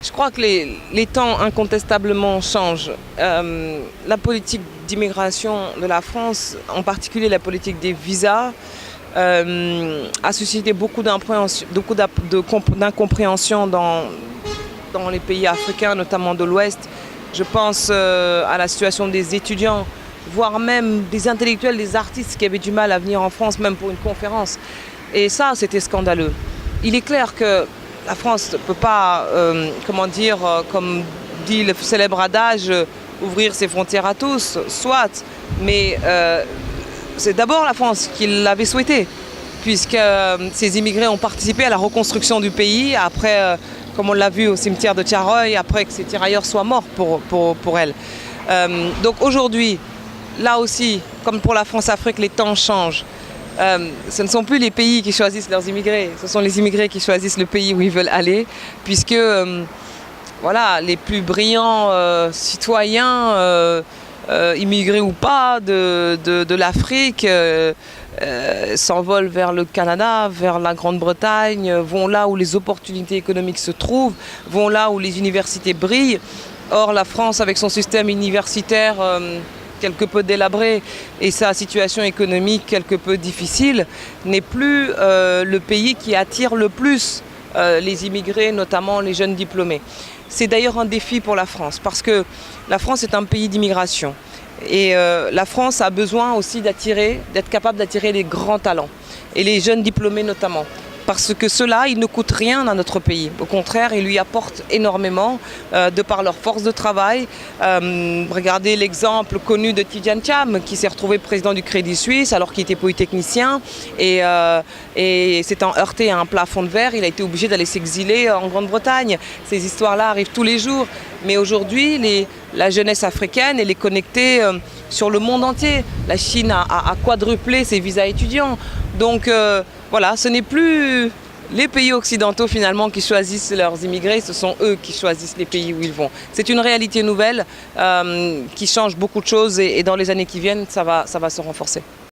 Je crois que les temps incontestablement changent. La politique d'immigration de la France, en particulier la politique des visas, a suscité beaucoup d'incompréhension dans les pays africains, notamment de l'Ouest. Je pense à la situation des étudiants, voire même des intellectuels, des artistes qui avaient du mal à venir en France, même pour une conférence. Et ça, c'était scandaleux. Il est clair que la France ne peut pas, comme dit le célèbre adage, ouvrir ses frontières à tous, soit. Mais c'est d'abord la France qui l'avait souhaité, puisque ces immigrés ont participé à la reconstruction du pays, après, comme on l'a vu au cimetière de Tcharoy, après que ces tirailleurs soient morts pour elle. Donc aujourd'hui, là aussi, comme pour la France-Afrique, les temps changent. Ce ne sont plus les pays qui choisissent leurs immigrés, ce sont les immigrés qui choisissent le pays où ils veulent aller, puisque voilà, les plus brillants citoyens, immigrés ou pas, de l'Afrique, s'envolent vers le Canada, vers la Grande-Bretagne, vont là où les opportunités économiques se trouvent, vont là où les universités brillent. Or, la France, avec son système universitaire quelque peu délabré et sa situation économique quelque peu difficile, n'est plus le pays qui attire le plus les immigrés, notamment les jeunes diplômés. C'est d'ailleurs un défi pour la France, parce que la France est un pays d'immigration. Et la France a besoin aussi d'être capable d'attirer les grands talents, et les jeunes diplômés notamment. Parce que ceux-là, ils ne coûtent rien à notre pays. Au contraire, ils lui apportent énormément de par leur force de travail. Regardez l'exemple connu de Tidjane Thiam, qui s'est retrouvé président du Crédit Suisse alors qu'il était polytechnicien et s'étant heurté à un plafond de verre, il a été obligé d'aller s'exiler en Grande-Bretagne. Ces histoires-là arrivent tous les jours. Mais aujourd'hui, la jeunesse africaine, elle est connectée sur le monde entier. La Chine a quadruplé ses visas étudiants. Donc voilà, ce n'est plus les pays occidentaux finalement qui choisissent leurs immigrés, ce sont eux qui choisissent les pays où ils vont. C'est une réalité nouvelle qui change beaucoup de choses et dans les années qui viennent, ça va se renforcer.